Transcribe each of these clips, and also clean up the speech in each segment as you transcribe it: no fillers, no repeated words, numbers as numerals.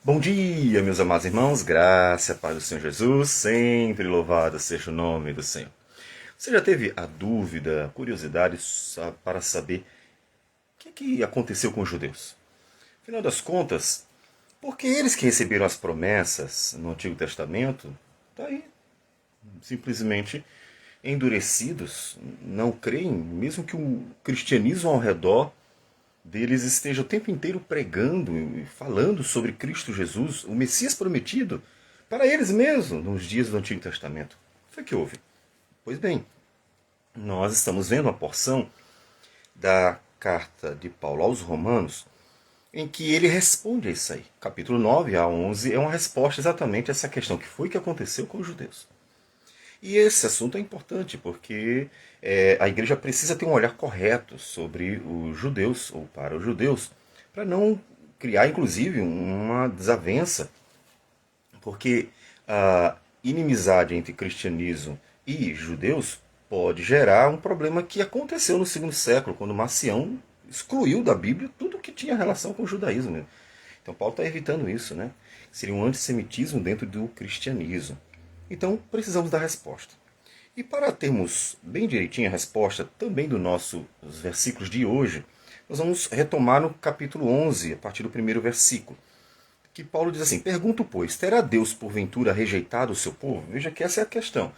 Bom dia, meus amados irmãos, graça e paz do Senhor Jesus, sempre louvado seja o nome do Senhor. Você já teve a dúvida, a curiosidade para saber o que aconteceu com os judeus? Afinal das contas, porque eles que receberam as promessas no Antigo Testamento, está aí, simplesmente endurecidos, não creem, mesmo que o cristianismo ao redor deles esteja o tempo inteiro pregando e falando sobre Cristo Jesus, o Messias prometido, para eles mesmos, nos dias do Antigo Testamento. O que foi que houve? Pois bem, nós estamos vendo uma porção da carta de Paulo aos Romanos em que ele responde a isso aí. Capítulo 9 a 11 é uma resposta exatamente a essa questão, que foi que aconteceu com os judeus. E esse assunto é importante porque a igreja precisa ter um olhar correto sobre os judeus, ou para os judeus, para não criar, inclusive, uma desavença, porque a inimizade entre cristianismo e judeus pode gerar um problema que aconteceu no segundo século, quando Marcião excluiu da Bíblia tudo que tinha relação com o judaísmo. Então Paulo está evitando isso, né? Seria um antissemitismo dentro do cristianismo. Então precisamos dar resposta. E para termos bem direitinho a resposta também dos nossos versículos de hoje, nós vamos retomar no capítulo 11, a partir do primeiro versículo, que Paulo diz assim: pergunto, pois, terá Deus porventura rejeitado o seu povo? Veja que essa é a questão.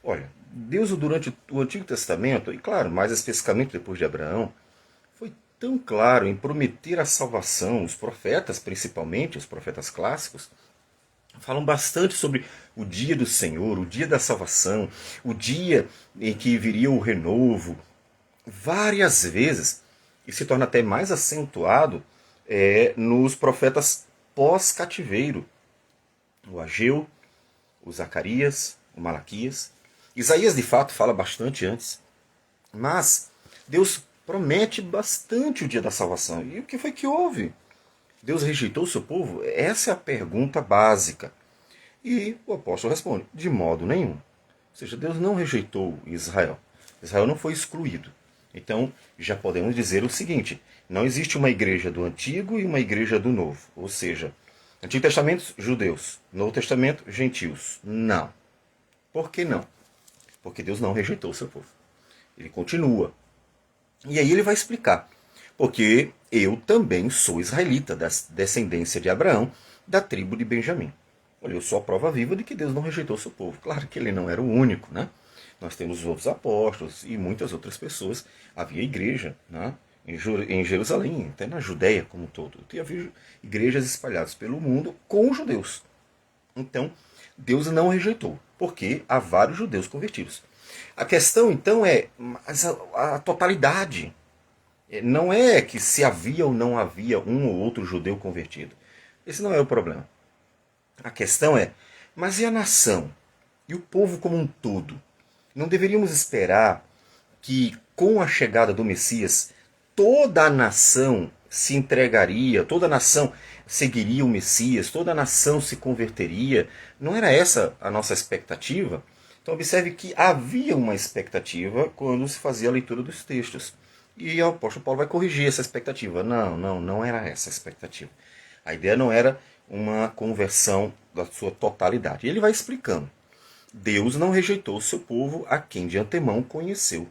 Olha, Deus durante o Antigo Testamento, e claro, mais especificamente depois de Abraão, foi tão claro em prometer a salvação, os profetas principalmente, os profetas clássicos, falam bastante sobre o dia do Senhor, o dia da salvação, o dia em que viria o renovo, várias vezes, e se torna até mais acentuado nos profetas pós-cativeiro, o Ageu, o Zacarias, o Malaquias. Isaías de fato fala bastante antes, mas Deus promete bastante o dia da salvação. E o que foi que houve? Deus rejeitou o seu povo? Essa é a pergunta básica. E o apóstolo responde: de modo nenhum. Ou seja, Deus não rejeitou Israel. Israel não foi excluído. Então, já podemos dizer o seguinte: não existe uma igreja do Antigo e uma igreja do Novo. Ou seja, Antigo Testamento, judeus. Novo Testamento, gentios. Não. Por que não? Porque Deus não rejeitou o seu povo. Ele continua. E aí ele vai explicar. Porque eu também sou israelita, da descendência de Abraão, da tribo de Benjamim. Olha, eu sou a prova viva de que Deus não rejeitou o seu povo. Claro que ele não era o único, né? Nós temos os outros apóstolos e muitas outras pessoas. Havia igreja, né? Em Jerusalém, até na Judéia como um todo. Havia igrejas espalhadas pelo mundo com judeus. Então, Deus não rejeitou, porque há vários judeus convertidos. A questão, então, é a totalidade. Não é que se havia ou não havia um ou outro judeu convertido. Esse não é o problema. A questão é, mas e a nação? E o povo como um todo? Não deveríamos esperar que, com a chegada do Messias, toda a nação se entregaria, toda a nação seguiria o Messias, toda a nação se converteria? Não era essa a nossa expectativa? Então observe que havia uma expectativa quando se fazia a leitura dos textos. E o apóstolo Paulo vai corrigir essa expectativa. Não era essa a expectativa. A ideia não era uma conversão da sua totalidade. E ele vai explicando. Deus não rejeitou o seu povo a quem de antemão conheceu.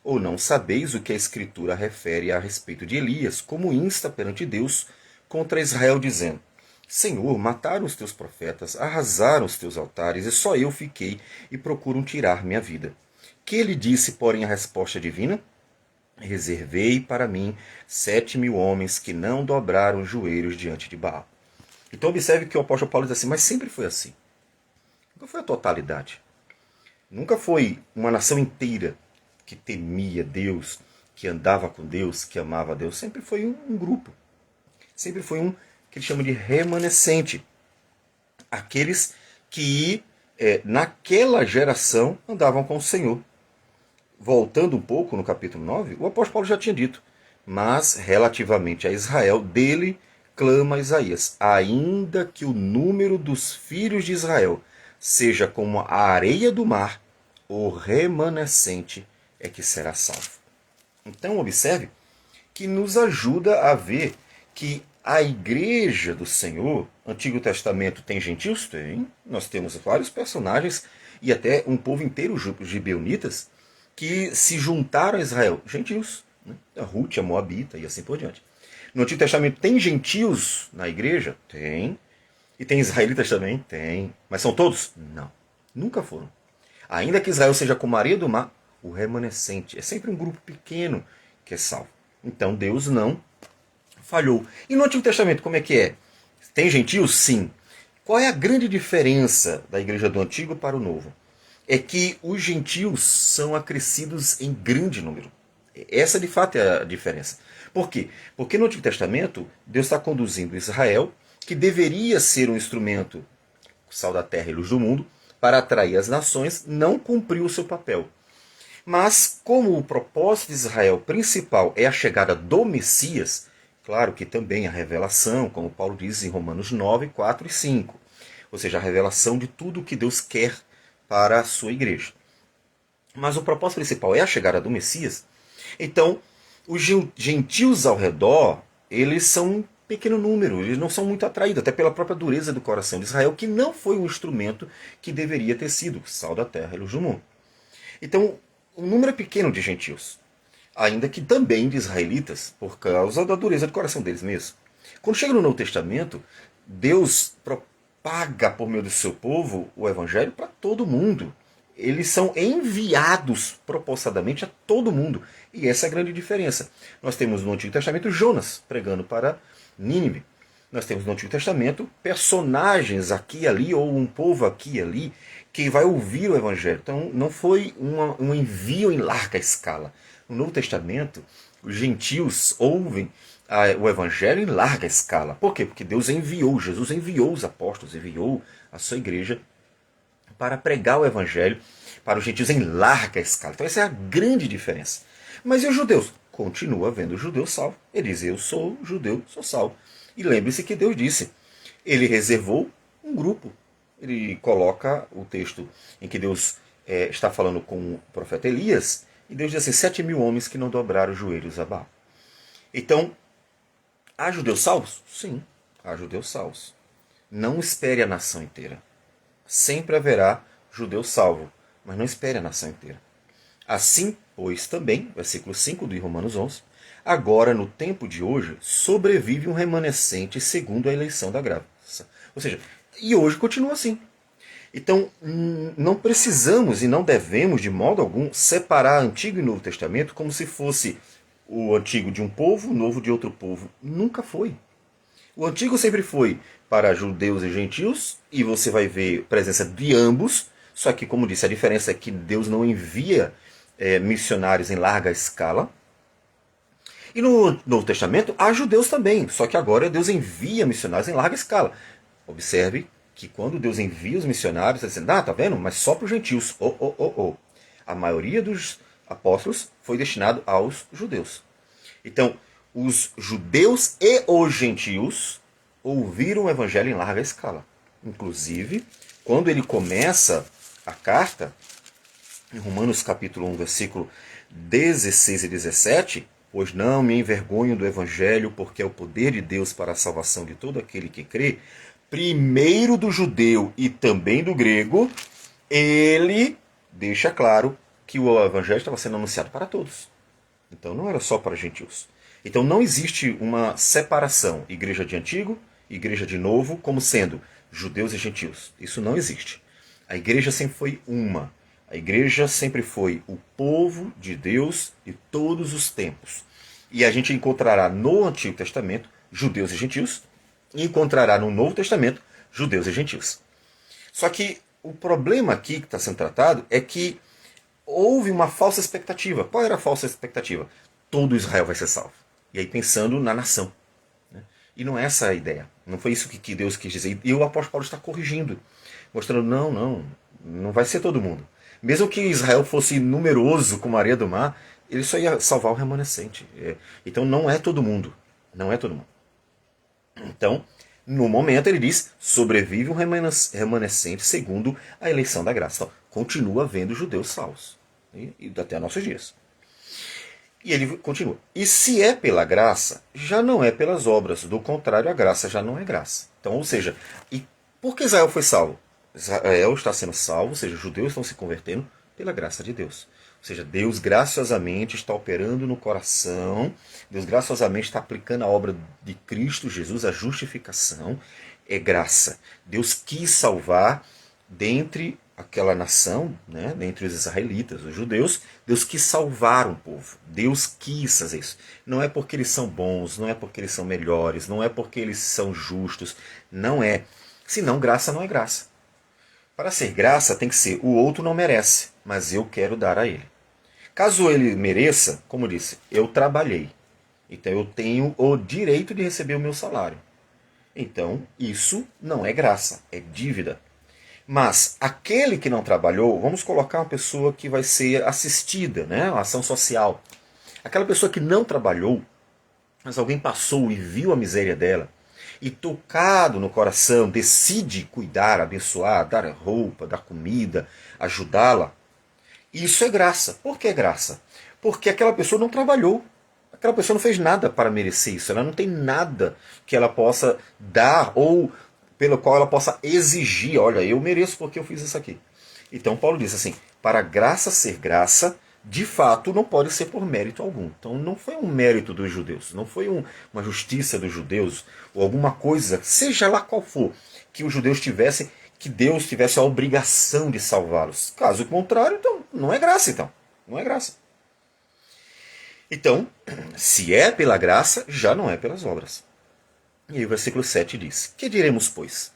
Ou não sabeis o que a Escritura refere a respeito de Elias, como insta perante Deus contra Israel, dizendo: Senhor, mataram os teus profetas, arrasaram os teus altares, e só eu fiquei e procuram tirar minha vida. Que ele disse, porém, a resposta divina? Reservei para mim 7.000 homens que não dobraram os joelhos diante de Baal. Então observe que o apóstolo Paulo diz assim, mas sempre foi assim. Nunca foi a totalidade. Nunca foi uma nação inteira que temia Deus, que andava com Deus, que amava Deus. Sempre foi um grupo. Sempre foi um que ele chama de remanescente. Aqueles que naquela geração andavam com o Senhor. Voltando um pouco no capítulo 9, o apóstolo Paulo já tinha dito, mas relativamente a Israel, dele clama Isaías, ainda que o número dos filhos de Israel seja como a areia do mar, o remanescente é que será salvo. Então observe que nos ajuda a ver que A igreja do Senhor, Antigo Testamento, tem gentios? Tem. Nós temos vários personagens e até um povo inteiro, os gibeonitas, que se juntaram a Israel. Gentios. Né? A Ruth, a Moabita e assim por diante. No Antigo Testamento tem gentios na igreja? Tem. E tem israelitas também? Tem. Mas são todos? Não. Nunca foram. Ainda que Israel seja como a areia do mar, o remanescente é sempre um grupo pequeno que é salvo. Então Deus não falhou. E no Antigo Testamento, como é que é? Tem gentios? Sim. Qual é a grande diferença da igreja do Antigo para o Novo? É que os gentios são acrescidos em grande número. Essa de fato é a diferença. Por quê? Porque no Antigo Testamento, Deus está conduzindo Israel, que deveria ser um instrumento, sal da terra e luz do mundo, para atrair as nações, não cumpriu o seu papel. Mas, como o propósito de Israel principal é a chegada do Messias, claro que também a revelação, como Paulo diz em Romanos 9, 4 e 5. Ou seja, a revelação de tudo o que Deus quer para a sua igreja. Mas o propósito principal é a chegada do Messias. Então, os gentios ao redor, eles são um pequeno número, eles não são muito atraídos, até pela própria dureza do coração de Israel, que não foi o instrumento que deveria ter sido, sal da terra e luz do mundo. Então, o número é pequeno de gentios, ainda que também de israelitas, por causa da dureza do coração deles mesmos. Quando chega no Novo Testamento, Deus propaga por meio do seu povo o evangelho para todo mundo. Eles são enviados propossadamente a todo mundo. E essa é a grande diferença. Nós temos no Antigo Testamento Jonas pregando para Nínive. Nós temos no Antigo Testamento personagens aqui e ali, ou um povo aqui e ali, que vai ouvir o Evangelho. Então não foi um envio em larga escala. No Novo Testamento, os gentios ouvem o Evangelho em larga escala. Por quê? Porque Deus enviou, Jesus enviou os apóstolos, enviou a sua igreja para pregar o Evangelho para os gentios em larga escala. Então essa é a grande diferença. Mas e os judeus? Continua vendo o judeu salvo. Ele diz, eu sou judeu, sou salvo. E lembre-se que Deus disse, ele reservou um grupo. Ele coloca o texto em que Deus está falando com o profeta Elias, e Deus diz assim, 7.000 homens que não dobraram os joelhos a Baal. Então, há judeus salvos? Sim, há judeus salvos. Não espere a nação inteira. Sempre haverá judeu salvo, mas não espere a nação inteira. Assim, pois também, versículo 5 de Romanos 11, agora no tempo de hoje sobrevive um remanescente segundo a eleição da graça. Ou seja, e hoje continua assim. Então, não precisamos e não devemos de modo algum separar Antigo e Novo Testamento como se fosse o Antigo de um povo, o Novo de outro povo. Nunca foi. O Antigo sempre foi para judeus e gentios, e você vai ver presença de ambos, só que, como disse, a diferença é que Deus não envia missionários em larga escala. E no Novo Testamento há judeus também, só que agora Deus envia missionários em larga escala. Observe que quando Deus envia os missionários, está dizendo, tá vendo? Mas só para os gentios. A maioria dos apóstolos foi destinado aos judeus. Então, os judeus e os gentios ouviram o evangelho em larga escala. Inclusive, quando ele começa a carta, em Romanos capítulo 1, versículo 16 e 17, pois não me envergonho do evangelho, porque é o poder de Deus para a salvação de todo aquele que crê, primeiro do judeu e também do grego, ele deixa claro que o evangelho estava sendo anunciado para todos. Então não era só para gentios. Então não existe uma separação, igreja de antigo, igreja de novo, como sendo judeus e gentios. Isso não existe. A igreja sempre foi uma. A igreja sempre foi o povo de Deus de todos os tempos. E a gente encontrará no Antigo Testamento judeus e gentios, e encontrará no Novo Testamento judeus e gentios. Só que o problema aqui que está sendo tratado é que houve uma falsa expectativa. Qual era a falsa expectativa? Todo Israel vai ser salvo. E aí pensando na nação. E não é essa a ideia. Não foi isso que Deus quis dizer. E o apóstolo Paulo está corrigindo. Mostrando, não vai ser todo mundo. Mesmo que Israel fosse numeroso como a areia do mar, ele só ia salvar o remanescente. Então não é todo mundo. Não é todo mundo. Então, no momento ele diz, sobrevive um remanescente segundo a eleição da graça. Então, continua havendo judeus salvos. E até nossos dias. E ele continua. E se é pela graça, já não é pelas obras. Do contrário, a graça já não é graça. Então, ou seja, e por que Israel foi salvo? Israel está sendo salvo, ou seja, os judeus estão se convertendo pela graça de Deus. Ou seja, Deus graciosamente está operando no coração, Deus graciosamente está aplicando a obra de Cristo Jesus, a justificação é graça. Deus quis salvar dentre aquela nação, né, dentre os israelitas, os judeus, Deus quis salvar um povo. Deus quis fazer isso. Não é porque eles são bons, não é porque eles são melhores, não é porque eles são justos, não é. Senão graça não é graça. Para ser graça tem que ser o outro não merece, mas eu quero dar a ele. Caso ele mereça, como disse, eu trabalhei. Então eu tenho o direito de receber o meu salário. Então isso não é graça, é dívida. Mas aquele que não trabalhou, vamos colocar uma pessoa que vai ser assistida, né? Uma ação social. Aquela pessoa que não trabalhou, mas alguém passou e viu a miséria dela, e tocado no coração, decide cuidar, abençoar, dar roupa, dar comida, ajudá-la. Isso é graça. Por que graça? Porque aquela pessoa não trabalhou. Aquela pessoa não fez nada para merecer isso. Ela não tem nada que ela possa dar ou pelo qual ela possa exigir. Olha, eu mereço porque eu fiz isso aqui. Então Paulo diz assim, para a graça ser graça, de fato não pode ser por mérito algum. Então não foi um mérito dos judeus, não foi uma justiça dos judeus, ou alguma coisa, seja lá qual for, que os judeus tivessem, que Deus tivesse a obrigação de salvá-los. Caso contrário, então não é graça, então. Não é graça. Então, se é pela graça, já não é pelas obras. E aí o versículo 7 diz, que diremos, pois?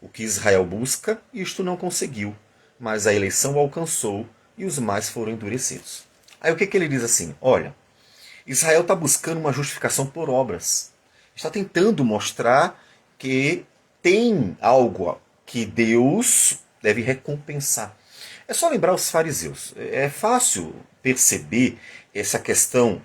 O que Israel busca, isto não conseguiu, mas a eleição o alcançou e os mais foram endurecidos. Aí o que ele diz assim? Olha, Israel está buscando uma justificação por obras. Está tentando mostrar que tem algo que Deus deve recompensar. É só lembrar os fariseus. É fácil perceber essa questão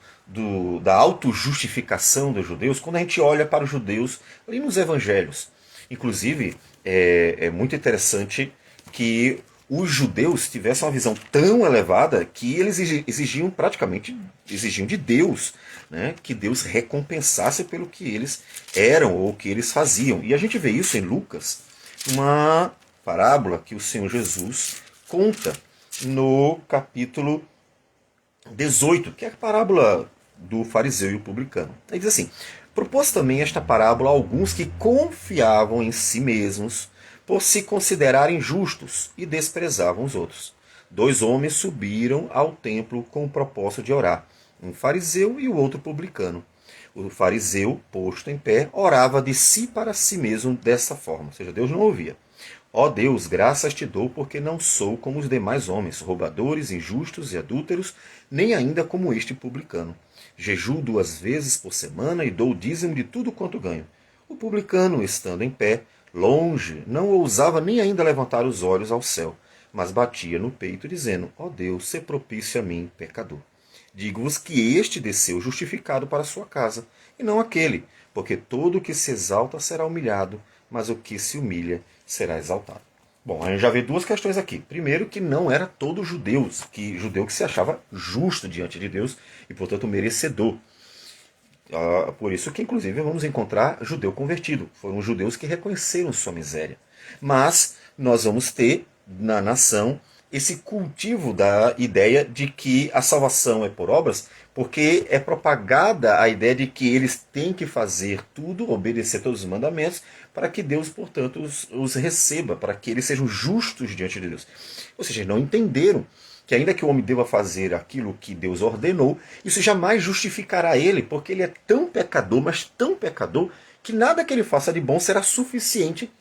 da autojustificação dos judeus quando a gente olha para os judeus ali nos evangelhos. Inclusive, é muito interessante que os judeus tivessem uma visão tão elevada que eles exigiam praticamente exigiam de Deus, né, que Deus recompensasse pelo que eles eram ou o que eles faziam. E a gente vê isso em Lucas, uma parábola que o Senhor Jesus conta no capítulo 18, que é a parábola do fariseu e o publicano. Ele diz assim, propôs também esta parábola a alguns que confiavam em si mesmos por se considerarem justos e desprezavam os outros. 2 homens subiram ao templo com o propósito de orar, um fariseu e o outro publicano. O fariseu, posto em pé, orava de si para si mesmo dessa forma, ou seja, Deus não ouvia. Ó Deus, graças te dou, porque não sou como os demais homens, roubadores, injustos e adúlteros, nem ainda como este publicano. Jejuo 2 vezes por semana e dou o dízimo de tudo quanto ganho. O publicano, estando em pé, longe, não ousava nem ainda levantar os olhos ao céu, mas batia no peito, dizendo, ó Deus, sê propício a mim, pecador. Digo-vos que este desceu justificado para sua casa, e não aquele, porque todo o que se exalta será humilhado, mas o que se humilha será exaltado. Bom, a gente já vê 2 questões aqui. Primeiro, que não era todo judeu que se achava justo diante de Deus e, portanto, merecedor. Por isso que, inclusive, vamos encontrar judeu convertido. Foram judeus que reconheceram sua miséria. Mas nós vamos ter, na nação, esse cultivo da ideia de que a salvação é por obras, porque é propagada a ideia de que eles têm que fazer tudo, obedecer todos os mandamentos, para que Deus, portanto, os receba, para que eles sejam justos diante de Deus. Ou seja, não entenderam que ainda que o homem deva fazer aquilo que Deus ordenou, isso jamais justificará ele, porque ele é tão pecador, mas tão pecador, que nada que ele faça de bom será suficiente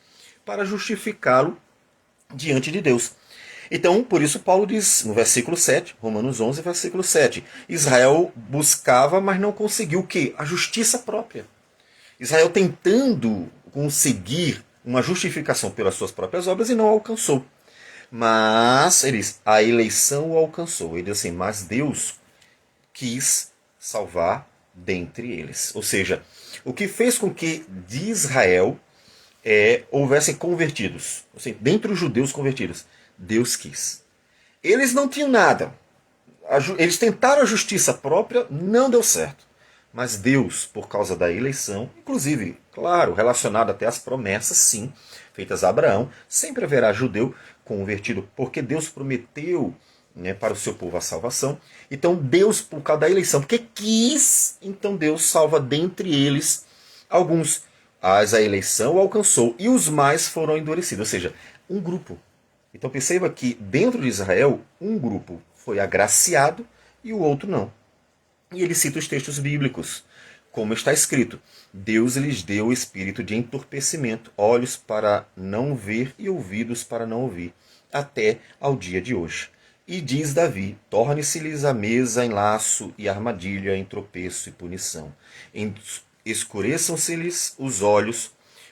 para justificá-lo diante de Deus. Então, por isso Paulo diz no versículo 7, Romanos 11, versículo 7, Israel buscava, mas não conseguiu o quê? A justiça própria. Israel tentando conseguir uma justificação pelas suas próprias obras e não alcançou. Mas, ele diz, a eleição o alcançou. Ele diz assim, mas Deus quis salvar dentre eles. Ou seja, o que fez com que de Israel houvessem convertidos, ou seja, dentre os judeus convertidos, Deus quis. Eles não tinham nada. Eles tentaram a justiça própria, não deu certo. Mas Deus, por causa da eleição, inclusive, claro, relacionado até às promessas, sim, feitas a Abraão, sempre haverá judeu convertido, porque Deus prometeu, né, para o seu povo a salvação. Então Deus, por causa da eleição, porque quis, então Deus salva dentre eles alguns. As a eleição alcançou e os mais foram endurecidos, ou seja, um grupo. Então perceba que dentro de Israel, um grupo foi agraciado e o outro não. E ele cita os textos bíblicos, como está escrito: Deus lhes deu o espírito de entorpecimento, olhos para não ver e ouvidos para não ouvir, até ao dia de hoje. E diz Davi: torne-se-lhes a mesa em laço e armadilha em tropeço e punição. Escureçam-se-lhes os olhos,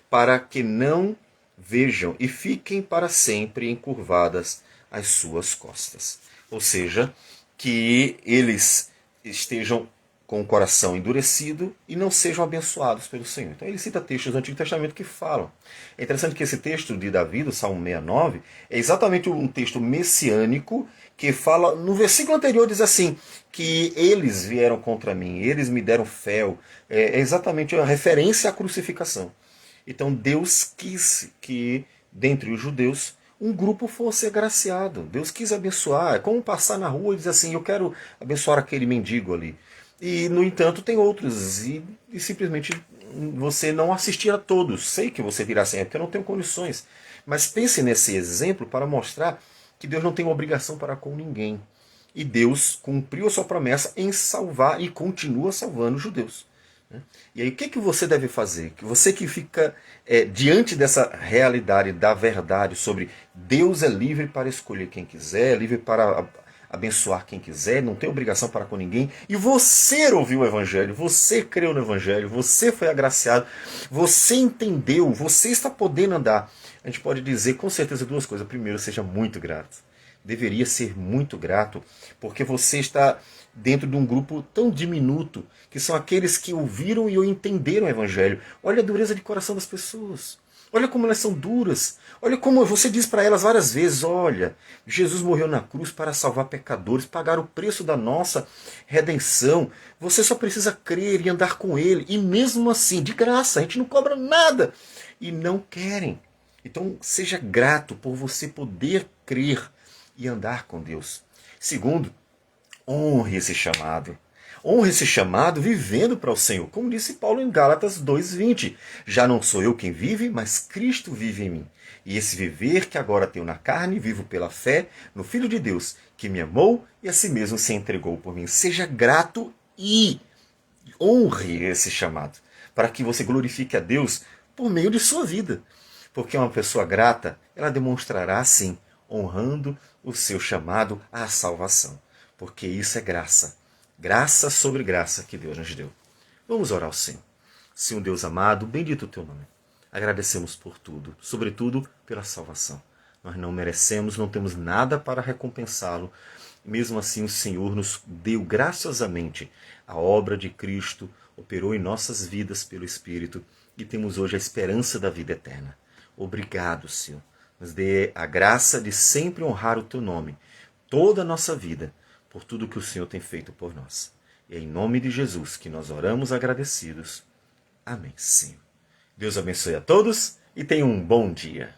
para que não vejam, e fiquem para sempre encurvadas as suas costas. Ou seja, que eles estejam com o coração endurecido e não sejam abençoados pelo Senhor. Então ele cita textos do Antigo Testamento que falam. É interessante que esse texto de Davi, do Salmo 69, é exatamente um texto messiânico que fala, no versículo anterior diz assim, que eles vieram contra mim, eles me deram fel. É exatamente a referência à crucificação. Então Deus quis que, dentre os judeus, um grupo fosse agraciado. Deus quis abençoar. É como passar na rua e dizer assim, eu quero abençoar aquele mendigo ali. E, no entanto, tem outros. E simplesmente você não assistir a todos. Sei que você dirá assim, é porque eu não tenho condições. Mas pense nesse exemplo para mostrar que Deus não tem obrigação para com ninguém. E Deus cumpriu a sua promessa em salvar e continua salvando os judeus. E aí o que você deve fazer? Você que fica diante dessa realidade da verdade sobre Deus é livre para escolher quem quiser, livre para abençoar quem quiser, não tem obrigação para com ninguém, e você ouviu o Evangelho, você creu no Evangelho, você foi agraciado, você entendeu, você está podendo andar. A gente pode dizer com certeza duas coisas. Primeiro, seja muito grato. Deveria ser muito grato, porque você está dentro de um grupo tão diminuto, que são aqueles que ouviram e entenderam o Evangelho. Olha a dureza de coração das pessoas. Olha como elas são duras. Olha como você diz para elas várias vezes, olha, Jesus morreu na cruz para salvar pecadores, pagar o preço da nossa redenção. Você só precisa crer e andar com Ele. E mesmo assim, de graça, a gente não cobra nada. E não querem. Então seja grato por você poder crer e andar com Deus. Segundo, honre esse chamado. Honre esse chamado vivendo para o Senhor. Como disse Paulo em Gálatas 2,20. Já não sou eu quem vive, mas Cristo vive em mim. E esse viver que agora tenho na carne, vivo pela fé no Filho de Deus, que me amou e a si mesmo se entregou por mim. Seja grato e honre esse chamado, para que você glorifique a Deus por meio de sua vida. Porque uma pessoa grata, ela demonstrará, sim, honrando o seu chamado à salvação. Porque isso é graça. Graça sobre graça que Deus nos deu. Vamos orar ao Senhor. Senhor Deus amado, bendito o teu nome. Agradecemos por tudo, sobretudo pela salvação. Nós não merecemos, não temos nada para recompensá-lo. Mesmo assim, o Senhor nos deu graciosamente a obra de Cristo, operou em nossas vidas pelo Espírito e temos hoje a esperança da vida eterna. Obrigado, Senhor. Nos dê a graça de sempre honrar o teu nome, toda a nossa vida, por tudo que o Senhor tem feito por nós. E é em nome de Jesus que nós oramos agradecidos. Amém, Senhor. Deus abençoe a todos e tenham um bom dia.